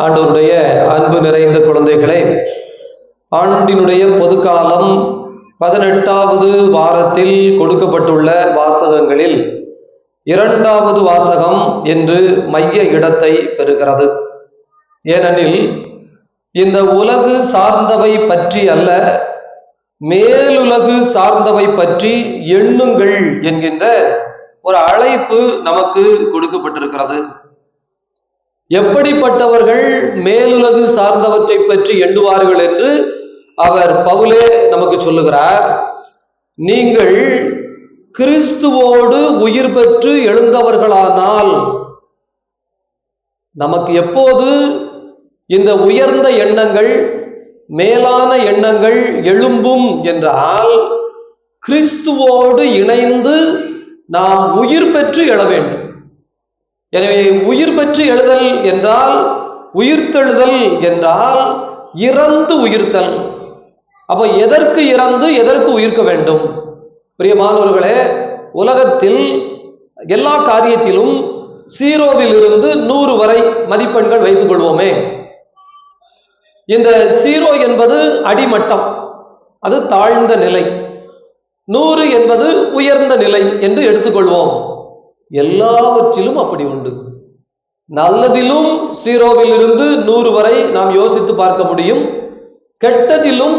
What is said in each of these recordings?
ஆண்டவருடைய அன்பு நிறைந்த குழந்தைகளே, ஆண்டினுடைய பொதுக்காலம் 18வது வாரத்தில் கொடுக்கப்பட்டுள்ள வாசகங்களில் 2வது வாசகம் என்று மைய இடத்தை பெறுகிறது. ஏனெனில் இந்த உலகு சார்ந்தவை பற்றி அல்ல, மேலுலகு சார்ந்தவை பற்றி எண்ணுங்கள் என்கின்ற ஒரு அழைப்பு நமக்கு கொடுக்கப்பட்டிருக்கிறது. எப்படிப்பட்டவர்கள் மேலுலகு சார்ந்தவற்றை பற்றி எண்ணுவார்கள் என்று அவர் பவுலே நமக்கு சொல்லுகிறார். நீங்கள் கிறிஸ்துவோடு உயிர் பெற்று எழுந்தவர்களானால், நமக்கு எப்போது இந்த உயர்ந்த எண்ணங்கள், மேலான எண்ணங்கள் எழும்பும் என்றால், கிறிஸ்துவோடு இணைந்து நாம் உயிர் பெற்று எழ வேண்டும். எனவே உயிர் பெற்று எழுதல் என்றால், உயிர்த்தெழுதல் என்றால் இறந்து உயிர்த்தல். அப்போ எதற்கு இறந்து எதற்கு உயிர்க்க வேண்டும்? பிரியமானவர்களே, உலகத்தில் எல்லா காரியத்திலும் 0வில் இருந்து 100 வரை மதிப்பெண்கள் வைத்துக் கொள்வோமே. இந்த 0 என்பது அடிமட்டம், அது தாழ்ந்த நிலை. 100 என்பது உயர்ந்த நிலை என்று எடுத்துக்கொள்வோம். எல்லாவற்றிலும் அப்படி உண்டு. நல்லதிலும் 0வில் இருந்து 100 வரை நாம் யோசித்து பார்க்க முடியும். கெட்டதிலும்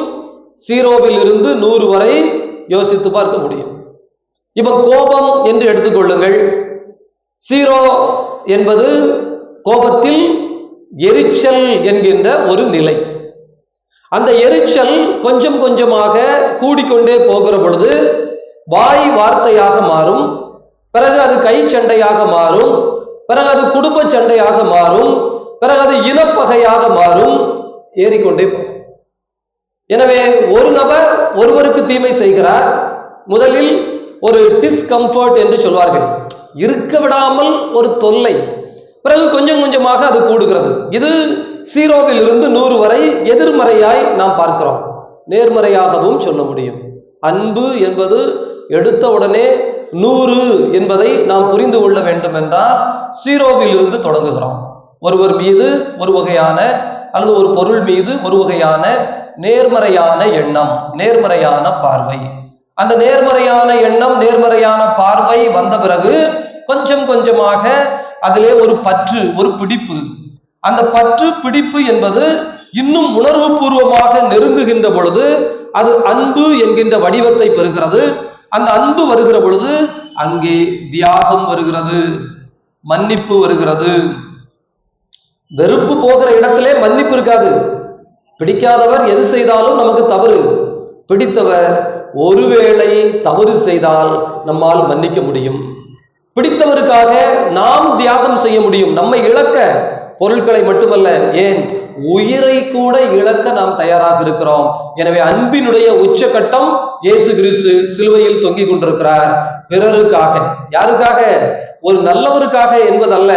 0வில் இருந்து 100 வரை யோசித்து பார்க்க முடியும். இப்ப கோபம் என்று எடுத்துக்கொள்ளுங்கள். 0 என்பது கோபத்தில் எரிச்சல் என்கின்ற ஒரு நிலை. அந்த எரிச்சல் கொஞ்சம் கொஞ்சமாக கூடிக்கொண்டே போகிற பொழுது வாய் வார்த்தையாக மாறும், பிறகு அது கை சண்டையாக மாறும், பிறகு அது குடும்ப சண்டையாக மாறும், பிறகு அது இனப்பகையாக மாறும், ஏறிக்கொண்டே போகும். எனவே ஒரு நபர் ஒருவருக்கு தீமை செய்கிறார். முதலில் ஒரு டிஸ்கம்ஃபர்ட் என்று சொல்வார்கள், இருக்க விடாமல் ஒரு தொல்லை. பிறகு கொஞ்சம் கொஞ்சமாக அது கூடுகிறது. இது 0வில் இருந்து 100 வரை எதிர்மறையாய் நாம் பார்க்கிறோம். நேர்மறையாகவும் சொல்ல முடியும். அன்பு என்பது எடுத்த உடனே 100 என்பதை நாம் புரிந்து கொள்ள வேண்டும் என்றால் 0வில் இருந்து தொடங்குகிறோம். ஒருவர் மீது ஒரு வகையான அல்லது ஒரு பொருள் மீது ஒரு வகையான நேர்மறையான எண்ணம், நேர்மறையான பார்வை. அந்த நேர்மறையான எண்ணம், நேர்மறையான பார்வை வந்த பிறகு கொஞ்சம் கொஞ்சமாக அதிலே ஒரு பற்று, ஒரு பிடிப்பு. அந்த பற்று பிடிப்பு என்பது இன்னும் உணர்வு பூர்வமாக நெருங்குகின்ற பொழுது அது அன்பு என்கின்ற வடிவத்தை பெறுகிறது. அந்த அன்பு வருகிற பொழுது அங்கே தியாகம் வருகிறது, மன்னிப்பு வருகிறது. வெறுப்பு போகிற இடத்திலே மன்னிப்பு இருக்காது. பிடிக்காதவர் எது செய்தாலும் நமக்கு தவறு. பிடித்தவர் ஒருவேளை தவறு செய்தால் நம்மால் மன்னிக்க முடியும். பிடித்தவருக்காக நாம் தியாகம் செய்ய முடியும். நம்மை இழக்க, பொருட்களை மட்டுமல்ல, ஏன் உயிரை கூட இழக்க நாம் தயாராக இருக்கிறோம். எனவே அன்பினுடைய உச்சகட்டம் இயேசு கிறிஸ்து சிலுவையில் தொங்கிக் கொண்டிருக்கிறார். பிறருக்காக. யாருக்காக? ஒரு நல்லவருக்காக என்பதல்ல.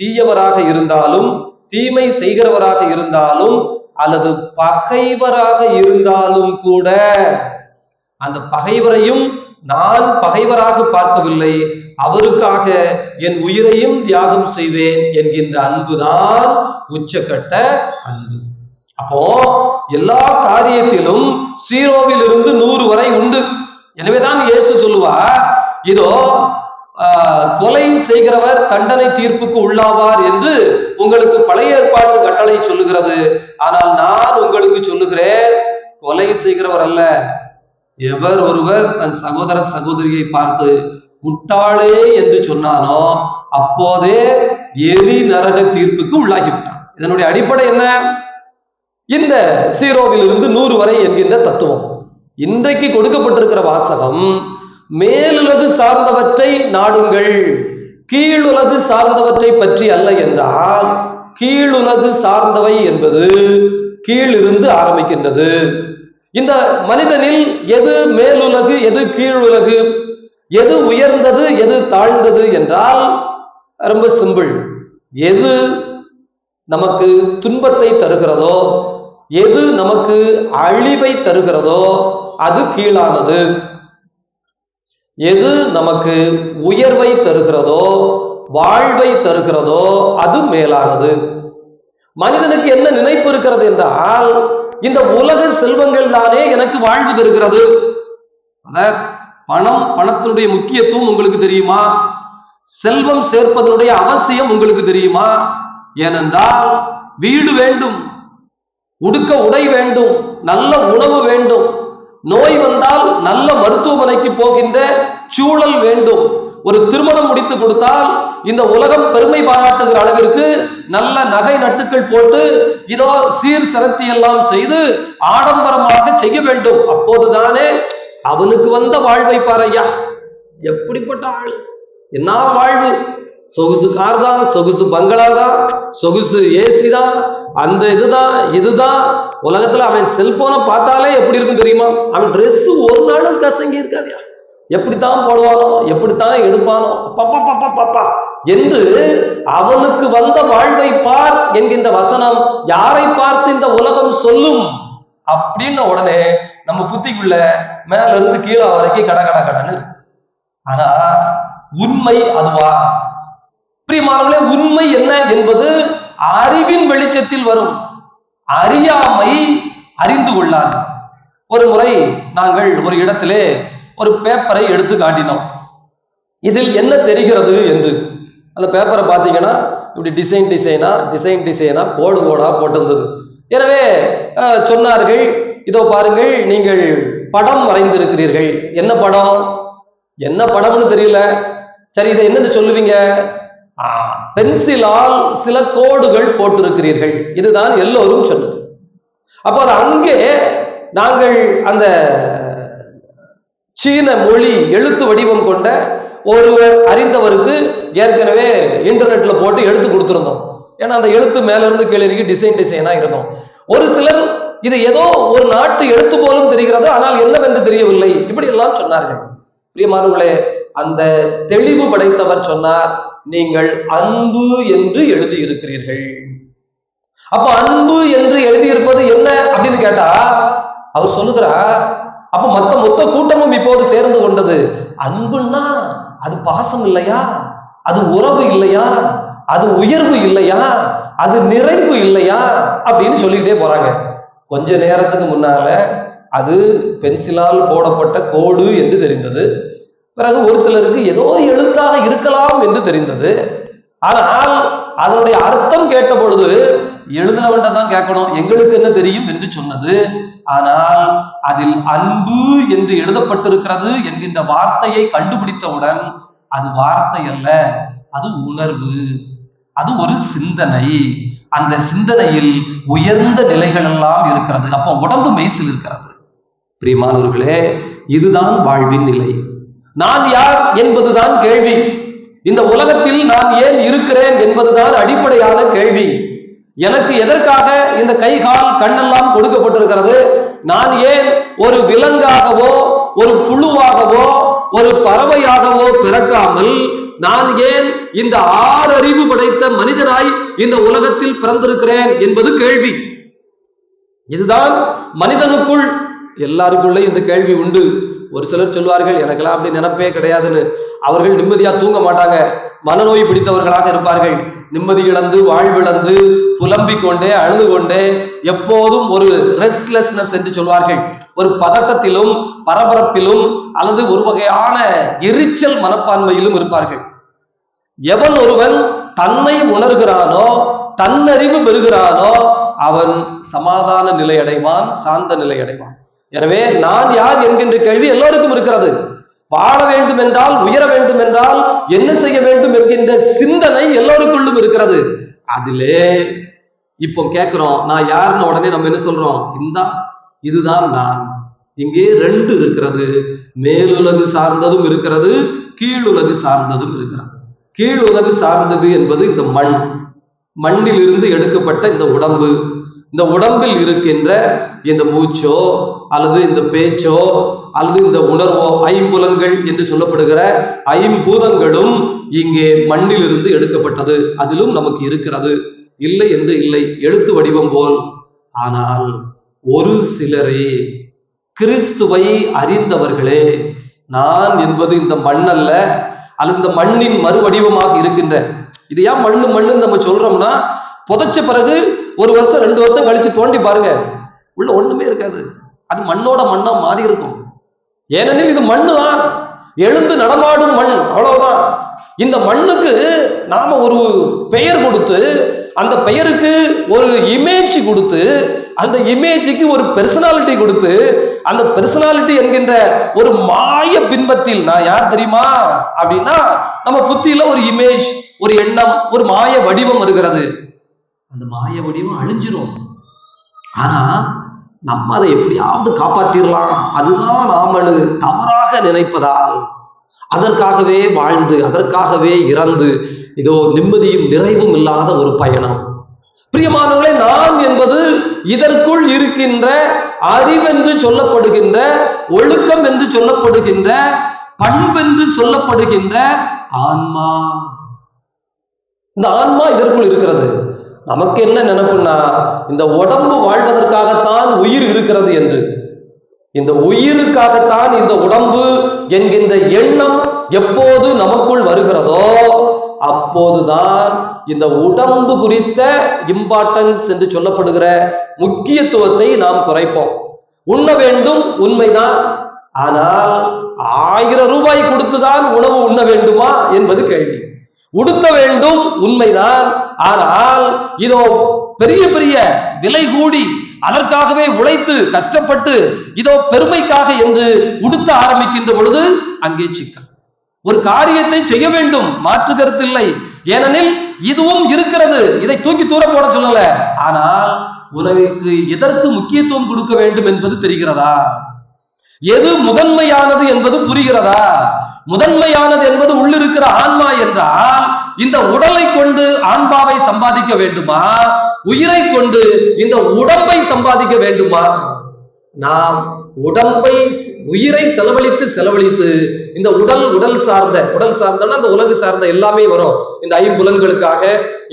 தீயவராக இருந்தாலும், தீமை செய்கிறவராக இருந்தாலும், அல்லது பகைவராக இருந்தாலும் கூட, அந்த பகைவரையும் நான் பகைவராக பார்க்கவில்லை, அவருக்காக என் உயிரையும் தியாகம் செய்வேன் என்கின்ற அன்புதான் உச்சக்கட்ட அன்பு. அப்போ எல்லா காரியத்திலும் 0வில் இருந்து 100 வரை உண்டு. எனவேதான் இயேசு சொல்லுவார், இதோ கொலை செய்கிறவர் தண்டனை தீர்ப்புக்கு உள்ளாவார் என்று உங்களுக்கு பழைய ஏற்பாட்டு கட்டளை சொல்லுகிறது. ஆனால் நான் உங்களுக்கு சொல்லுகிறேன், கொலை செய்கிறவர் அல்ல, எவர் ஒருவர் தன் சகோதர சகோதரியை பார்த்து முட்டாளே என்று சொன்னானோ அப்போதே எரி நரக தீர்ப்புக்கு உள்ளாகிவிட்டான். இதனுடைய அடிப்படை என்ன? இந்த 0வில் இருந்து 100 வரை என்கின்ற தத்துவம். இன்றைக்கு கொடுக்கப்பட்டிருக்கிற வாசகம், மேலுலகு சார்ந்தவற்றை நாடுங்கள், கீழுலகு சார்ந்தவற்றை பற்றி அல்ல என்றால், கீழுலகு சார்ந்தவை என்பது கீழிருந்து ஆரம்பிக்கின்றது. இந்த மனிதனில் எது மேலுலகு, எது கீழுலகு, எது உயர்ந்தது, எது தாழ்ந்தது என்றால் ரொம்ப சிம்பிள். எது நமக்கு துன்பத்தை தருகிறதோ, எது நமக்கு அழிவை தருகிறதோ அது கீழானது. எது நமக்கு உயர்வை தருகிறதோ, வாழ்வை தருகிறதோ அது மேலானது. மனிதனுக்கு என்ன நினைப்பு இருக்கிறது என்றால், இந்த உலக செல்வங்கள் தானே எனக்கு வாழ்வு தருகிறது. பணம், பணத்தினுடைய முக்கியத்துவம் உங்களுக்கு தெரியுமா? செல்வம் சேர்ப்பதனுடைய அவசியம் உங்களுக்கு தெரியுமா? ஏனென்றால் வீடு வேண்டும், உடுக்க உடை வேண்டும், நல்ல உணவு வேண்டும், நோய் வந்தால் நல்ல மருத்துவமனைக்கு போகின்ற சூழல் வேண்டும். ஒரு திருமணம் முடித்து கொடுத்தால் இந்த உலகம் பெருமை பாராட்டுகிற அளவிற்கு நல்ல நகை நட்டுக்கள் போட்டு இதோ சீர் சிரத்தி எல்லாம் செய்து ஆடம்பரமாக செய்ய வேண்டும். அப்போதுதானே அவனுக்கு வந்த வாழ்வை பாரையா, எப்படிப்பட்ட ஆளு, என்ன வாழ்வு! சொகுசு கார் தான், சொகுசு பங்களா தான், சொகுசு ஏசி தான், அந்த இதுதான் உலகத்துல. அவன் செல்போனை பார்த்தாலே எப்படி இருக்கும் தெரியுமா? அவன் ட்ரெஸ் ஒரு நாளும் கசங்கி இருக்காதியா, எப்படித்தான் போடுவானோ, எப்படித்தான் எடுப்பானோ, பப்பா பப்பா பப்பா என்று அவனுக்கு வந்த வாழ்வை பார் என்கின்ற வசனம் யாரை பார்த்து இந்த உலகம் சொல்லும் அப்படின்ன உடனே நம்ம புத்திக்குள்ள மேல இருந்து கீழே வரைக்கும் கடன்னு. ஆனா உண்மை அதுவா? பிரியமானவர்களே, உண்மை என்ன என்பது அறிவின் வெளிச்சத்தில் வரும். அறியாமை அறிந்து கொள்ளாது. ஒரு முறை நாங்கள் ஒரு இடத்திலே ஒரு பேப்பரை எடுத்து காட்டினோம். இதில் என்ன தெரிகிறது என்று. அந்த பேப்பரை பார்த்தீங்கன்னா இப்படி டிசைனா கோடா போட்டிருந்தது. எனவே சொன்னார்கள், இதோ பாருங்கள், நீங்கள் படம் வரைந்திருக்கிறீர்கள். என்ன படம்னு தெரியல. சரி, இதை என்னன்னு சொல்லுவீங்க? பென்சிலால் சில கோடுகள் போட்டிருக்கிறீர்கள். இதுதான் எல்லோரும் சொன்னது. அப்போ அங்கே நாங்கள் அந்த சீன மொழி எழுத்து வடிவம் கொண்ட ஒருவர் அறிந்தவருக்கு ஏற்கனவே இன்டர்நெட்ல போட்டு எடுத்து கொடுத்திருந்தோம். ஏன்னா அந்த எழுத்து மேல இருந்து கீழே டிசைனா இருக்கும். ஒரு சிலர் இது ஏதோ ஒரு நாட்டு எழுத்து போலும் தெரிகிறது, ஆனால் என்னவென்று தெரியவில்லை, இப்படி எல்லாம் சொன்னார்கள். பிரியமானவர்களே, அந்த தெளிவு படைத்தவர் சொன்னார், நீங்கள் அன்பு என்று எழுதி இருக்கிறீர்கள். அப்ப அன்பு என்று எழுதியிருப்பது என்ன அப்படின்னு கேட்டா அவர் சொல்லுகிறார், அப்ப மொத்த கூட்டமும் இப்போது சேர்ந்து கொண்டது. அன்புன்னா அது பாசம் இல்லையா, அது உறவு இல்லையா, அது உயர்வு இல்லையா, அது நிறைவு இல்லையா அப்படின்னு சொல்லிக்கிட்டே போறாங்க. கொஞ்ச நேரத்துக்கு முன்னால அது பென்சிலால் போடப்பட்ட கோடு என்று தெரிந்தது. பிறகு ஒரு சிலருக்கு ஏதோ எழுத்தாக இருக்கலாம் என்று தெரிந்தது. ஆனால் அதனுடைய அர்த்தம் கேட்ட பொழுது எழுதினவன்ட தான் கேட்கணும், எங்களுக்கு என்ன தெரியும் என்று சொன்னது. ஆனால் அதில் அன்பு என்று எழுதப்பட்டிருக்கிறது என்கின்ற வார்த்தையை கண்டுபிடித்தவுடன் அது வார்த்தை அல்ல, அது உணர்வு, அது ஒரு சிந்தனை. அந்த சிந்தனையில் உயர்ந்த நிலைகள் எல்லாம் இருக்கிறது. அப்போ உடம்பு மெய்சில் இருக்கிறது. பிரியமானவர்களே, இதுதான் வாழ்வின் நிலை. நான் யார் என்பதுதான் கேள்வி. இந்த உலகத்தில் நான் ஏன் இருக்கிறேன் என்பதுதான் அடிப்படையான கேள்வி. எனக்கு எதற்காக இந்த கை கால் கண்ணெல்லாம் கொடுக்கப்பட்டிருக்கிறது? நான் ஏன் ஒரு விலங்காகவோ ஒரு புழுவாகவோ ஒரு பறவையாகவோ பிறக்காமல் நான் ஏன் இந்த 6 அறிவு படைத்த மனிதனாய் இந்த உலகத்தில் பிறந்திருக்கிறேன் என்பது கேள்வி. இதுதான் மனிதனுக்குள், எல்லாருக்குள்ள இந்த கேள்வி உண்டு. ஒரு சிலர் சொல்வார்கள், எனக்கெல்லாம் அப்படி நினைப்பே கிடையாதுன்னு. அவர்கள் நிம்மதியா தூங்க மாட்டாங்க, மனநோய் பிடித்தவர்களாக இருப்பார்கள். நிம்மதி இழந்து வாழ்விழந்து புலம்பிக் கொண்டே அழுது கொண்டே எப்போதும் ஒரு ரெஸ்ட்லெஸ்னஸ் என்று சொல்வார்கள், ஒரு பதட்டத்திலும் பரபரப்பிலும் அல்லது ஒரு வகையான எரிச்சல் மனப்பான்மையிலும் இருப்பார்கள். எவன் ஒருவன் தன்னை உணர்கிறானோ, தன்னறிவு பெறுகிறானோ, அவன் சமாதான நிலை அடைவான், சாந்த நிலை அடைவான். எனவே நான் யார் என்கின்ற கேள்வி எல்லோருக்கும் இருக்கிறது. வாழ வேண்டும் என்றால், உயர வேண்டும் என்றால் என்ன செய்ய வேண்டும் என்கின்ற சிந்தனை எல்லோருக்குள்ளும் இருக்கிறது. அதிலே இப்போ கேட்கிறோம், நான் யாருன்னு உடனே நம்ம என்ன சொல்றோம்? இதுதான் நான். இங்கே 2 இருக்கிறது, மேலுலகு சார்ந்ததும் இருக்கிறது, கீழுலகு சார்ந்ததும் இருக்கிறது. கீழுலகு சார்ந்தது என்பது இந்த மண்ணில் இருந்து எடுக்கப்பட்ட இந்த உடம்பு. இந்த உடம்பில் இருக்கின்ற இந்த மூச்சோ அல்லது இந்த பேச்சோ அல்லது இந்த உணர்வோ, ஐம்புலன்கள் என்று சொல்லப்படுகிற ஐம்பூதங்களும் இங்கே மண்ணில் இருந்து எடுக்கப்பட்டது. அதிலும் நமக்கு இருக்கிறது, இல்லை என்று இல்லை, எழுத்து வடிவம் போல். ஆனால் ஒரு சிலரே, கிறிஸ்துவை அறிந்தவர்களே, நான் என்பது இந்த மண் அல்ல, அல்லது இந்த மண்ணின் மறுவடிவமாக இருக்கின்ற, இது ஏன் மண்ணு நம்ம சொல்றோம்னா, புதைச்ச பிறகு 1 வருஷம் 2 வருஷம் கழிச்சு தோண்டி பாருங்க, உள்ள ஒண்ணுமே இருக்காது. அது மண்ணோட மண்ணா மாறி இருக்கும். ஏனெனில் இது மண்ணு தான், எழுந்து நடமாடும் மண், அவ்வளவுதான். இந்த மண்ணுக்கு நாம ஒரு பெயர் கொடுத்து, அந்த பெயருக்கு ஒரு இமேஜ் கொடுத்து, அந்த இமேஜுக்கு ஒரு பெர்சனாலிட்டி கொடுத்து, அந்த பெர்சனாலிட்டி என்கின்ற ஒரு மாய பின்பத்தில் நான் யார் தெரியுமா அப்படின்னா, நம்ம புத்தியில ஒரு இமேஜ், ஒரு எண்ணம், ஒரு மாய வடிவம் இருக்கிறது. அந்த மாய வடிவம் அழிஞ்சிரும். ஆனா நம்ம அதை எப்படியாவது காப்பாத்திரலாம், அதுதான் நாம தவறாக நினைப்பதால் அதற்காகவே வாழ்ந்து அதற்காகவே இறந்து இதோ நிம்மதியும் நிறைவும் இல்லாத ஒரு பயணம். பிரியமானவர்களே, நான் என்பது இதற்குள் இருக்கின்ற அறிவென்று சொல்லப்படுகின்ற, ஒழுக்கம் என்று சொல்லப்படுகின்ற, பண்பென்று சொல்லப்படுகின்ற ஆன்மா. இந்த ஆன்மா இதற்குள் இருக்கிறது. நமக்கு என்ன நினைப்புன்னா, இந்த உடம்பு வாழ்வதற்காகத்தான் உயிர் இருக்கிறது என்று, இந்த உயிருக்காகத்தான் இந்த உடம்பு என்கின்ற எண்ணம் எப்போது நமக்குள் வருகிறதோ அப்போதுதான் இந்த உடம்பு குறித்த இம்பார்ட்டன்ஸ் என்று சொல்லப்படுகிற முக்கியத்துவத்தை நாம் குறைப்போம். உண்ண வேண்டும், உண்மைதான். ஆனால் 1000 ரூபாய் கொடுத்துதான் உணவு உண்ண வேண்டுமா என்பது கேள்வி. உடுத்த வேண்டும், உண்மைதான். ஆனால் இதோ பெரிய பெரிய விலை கூடி அதற்காகவே உழைத்து கஷ்டப்பட்டு இதோ பெருமைக்காக என்று உடுத்த ஆரம்பிக்கின்ற பொழுது அங்கே சிக்கல். ஒரு காரியத்தை செய்ய வேண்டும், மாற்று கருத்து இல்லை. ஏனெனில் இதுவும் இருக்கிறது, இதை தூக்கி தூரம் போட சொல்லல. ஆனால் உனக்கு எதற்கு முக்கியத்துவம் கொடுக்க வேண்டும் என்பது தெரிகிறதா? எது முதன்மையானது என்பது புரிகிறதா? முதன்மையானது என்பது உள்ளிருக்கிற ஆன்மா என்றால், இந்த உடலை கொண்டு ஆன்மாவை சம்பாதிக்க வேண்டுமா, உயிரை கொண்டு இந்த உடம்பை சம்பாதிக்க வேண்டுமா? நாம் உடம்பை உயிரை செலவழித்து இந்த உடல் சார்ந்த அந்த உலகு சார்ந்த எல்லாமே வரும். இந்த ஐம்புலன்களுக்காக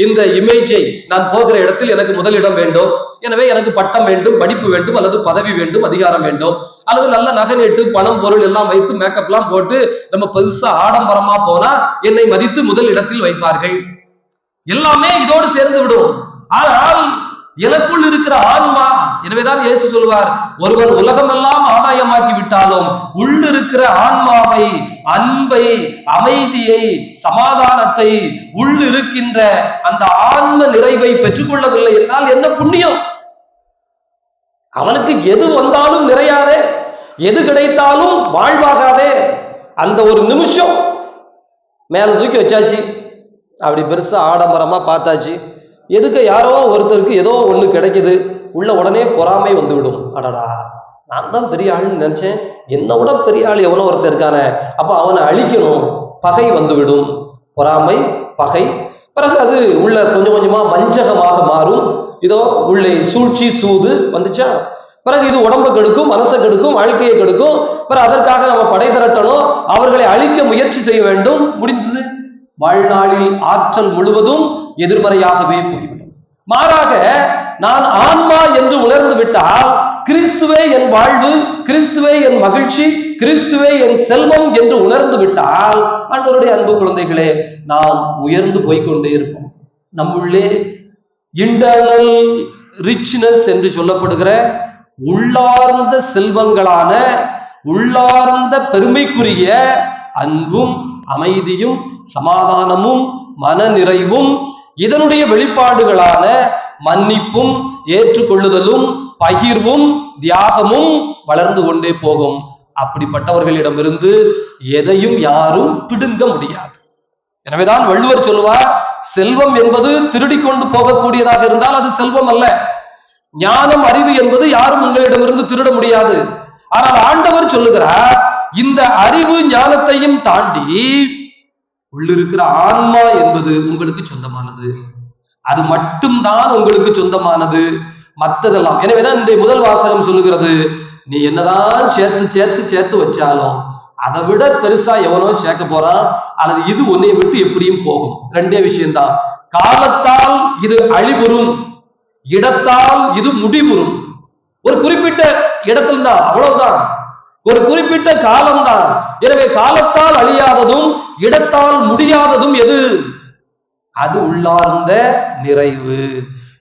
இந்த இமேஜை, நான் போகிற இடத்தில் எனக்கு முதலிடம் வேண்டும், எனவே எனக்கு பட்டம் வேண்டும், படிப்பு வேண்டும், அல்லது பதவி வேண்டும், அதிகாரம் வேண்டும், அல்லது நல்ல நகை நெட்டு பணம் பொருள் எல்லாம் வைத்து மேக்கப் எல்லாம் போட்டு நம்ம பெருசா ஆடம்பரமா போனா என்னை மதித்து முதல் இடத்தில் வைப்பார்கள். எல்லாமே இதோடு சேர்ந்து விடும். ஆனால் எனக்குள் இருக்கிற ஆன்மா, எனவேதான் இயேசு சொல்வார், ஒருவன் உலகமெல்லாம் ஆதாயமாக்கி விட்டாலும் உள்ளிருக்கிற ஆன்மாவை, அன்பை, அமைதியை, சமாதானத்தை, உள்ளிருக்கின்ற அந்த ஆன்ம நிறைவை பெற்றுக்கொள்ளவில்லை என்றால் என்ன புண்ணியம்? அவனுக்கு எது வந்தாலும் நிறையாதே, எது கிடைத்தாலும் வாழ்வாகாதே. அந்த ஒரு நிமிஷம் மேல தூக்கி வச்சாச்சு, அப்படி பெருசா ஆடம்பரமா பார்த்தாச்சு, எதுக்கு யாரோ ஒருத்தருக்கு ஏதோ ஒண்ணு கிடைக்குது, உள்ள உடனே பொறாமை வந்துவிடும். அடடா, நான் தான் பெரிய ஆள்னு நினைச்சேன், என்னை விட பெரிய ஆள் எவனோ ஒருத்தர் இருக்கானே, அப்ப அவனை அழிக்கணும், பகை வந்துவிடும். பொறாமை, பகை. பிறகு அது உள்ள கொஞ்சம் கொஞ்சமா வஞ்சகமாக மாறும். இதோ உள்ளே சூழ்ச்சி, சூது வந்துச்சா, பிறகு இது உடம்பை கெடுக்கும், மனசை கெடுக்கும், வாழ்க்கையை கெடுக்கும். பிறகு அதற்காக நம்ம படை திரட்டணும், அவர்களை அழிக்க முயற்சி செய்ய வேண்டும். முடிந்தது, வாழ்நாளில் ஆற்றல் முழுவதும் எதிர்மறையாகவே போய்விடும். மாறாக நான் ஆன்மா என்று உணர்ந்து விட்டால், கிறிஸ்துவே என் வாழ்வு, கிறிஸ்துவே என் மகிழ்ச்சி, கிறிஸ்துவே என் செல்வம் என்று உணர்ந்து விட்டால், ஆண்டவருடைய அன்பு குழந்தைகளே, நாம் உயர்ந்து போய்கொண்டே இருப்போம். நம்முள்ளே இன்டர்னல் ரிச்னஸ் என்று சொல்லப்படுகிற உள்ளார்ந்த செல்வங்களான, உள்ளார்ந்த பெருமைக்குரிய அன்பும், அமைதியும், சமாதானமும், மன நிறைவும், இதனுடைய வெளிப்பாடுகளான மன்னிப்பும், ஏற்றுக்கொள்ளுதலும், பகிர்வும், தியாகமும் வளர்ந்து கொண்டே போகும். அப்படிப்பட்டவர்களிடமிருந்து எதையும் யாரும் பிடுங்க முடியாது. எனவேதான் வள்ளுவர் சொல்லுவார், செல்வம் என்பது திருடி கொண்டு போகக்கூடியதாக இருந்தால் அது செல்வம் அல்ல. ஞானம், அறிவு என்பது யாரும் உங்களிடமிருந்து திருட முடியாது. ஆனால் ஆண்டவர் சொல்லுகிறார், இந்த அறிவு ஞானத்தையும் தாண்டி உள்ளிருக்கிற ஆன்மா என்பது உங்களுக்கு சொந்தமானது. அது மட்டும்தான் உங்களுக்கு சொந்தமானது, மற்றதெல்லாம். எனவேதான் இந்த முதல் வாசகம் சொல்லுகிறது, நீ என்னதான் சேர்த்து வச்சாலும் அதை விட பெருசா எவனோ சேர்க்க போறான், அல்லது இது உன்னை விட்டு எப்படியும் போகும். ரெண்டே விஷயம்தான், காலத்தால் இது அழிவுறும், இடத்தால் இது முடிவுறும். ஒரு குறிப்பிட்ட இடத்துல தான், அவ்வளவுதான், ஒரு குறிப்பிட்ட காலம்தான். எனவே காலத்தால் அழியாததும் இடத்தால் முடியாததும் எது? அது உள்ளார்ந்த நிறைவு.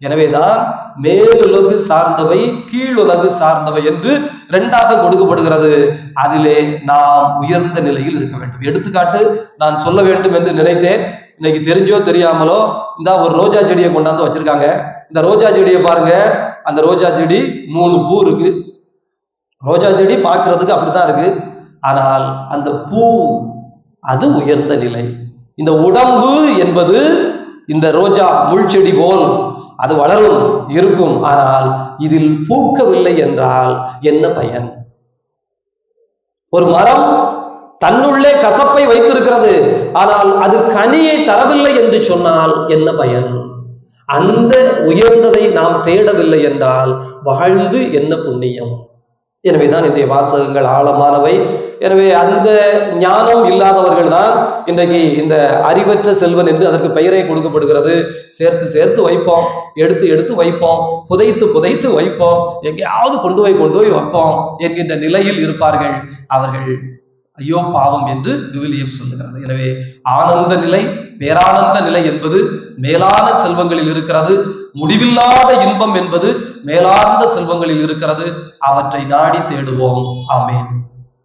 எனவேதான் மேலுலகு சார்ந்தவை கீழுலகு சார்ந்தவை என்று இரண்டாக கொடுக்கப்படுகிறது. அதிலே நாம் உயர்ந்த நிலையில் இருக்க வேண்டும். எடுத்துக்காட்டு நான் சொல்ல வேண்டும் என்று நினைத்தேன். இன்னைக்கு தெரிஞ்சோ தெரியாமலோ இந்த ஒரு ரோஜா செடியை கொண்டாந்து வச்சிருக்காங்க. இந்த ரோஜா செடியை பாருங்க. அந்த ரோஜா செடி 3 பூ இருக்கு. ரோஜா செடி பார்க்கறதுக்கு அப்படித்தான் இருக்கு. ஆனால் அந்த பூ அது உயர்ந்த நிலை. இந்த உடம்பு என்பது இந்த ரோஜா முள் செடி போல் அது வளரும் இருக்கும். ஆனால் இதில் பூக்கவில்லை என்றால் என்ன பயன்? ஒரு மரம் தன்னுள்ளே கசப்பை வைத்திருக்கிறது, ஆனால் அது கனியை தரவில்லை என்று சொன்னால் என்ன பயன்? அந்த உயர்ந்ததை நாம் தேடவில்லை என்றால் வாழ்ந்து என்ன புண்ணியம்? எனவேதான் இன்றைய வாசகங்கள் ஆழமானவை. எனவே அந்த ஞானம் இல்லாதவர்கள் தான் இன்றைக்கு இந்த அறிவற்ற செல்வன் என்று அதற்கு பெயரே கொடுக்கப்படுகிறது. சேர்த்து சேர்த்து வைப்போம், எடுத்து எடுத்து வைப்போம், புதைத்து புதைத்து வைப்போம், எங்கேயாவது கொண்டு போய் வைப்போம் என்கின்ற நிலையில் இருப்பார்கள். அவர்கள் ஐயோ பாவம் என்று விவிலியம் சொல்லுகிறது. எனவே ஆனந்த நிலை, பேரானந்த நிலை என்பது மேலான செல்வங்களில் இருக்கிறது. முடிவில்லாத இன்பம் என்பது மேலார்ந்த செல்வங்களில் இருக்கிறது. அவற்றை நாடி தேடுவோம். ஆமென்.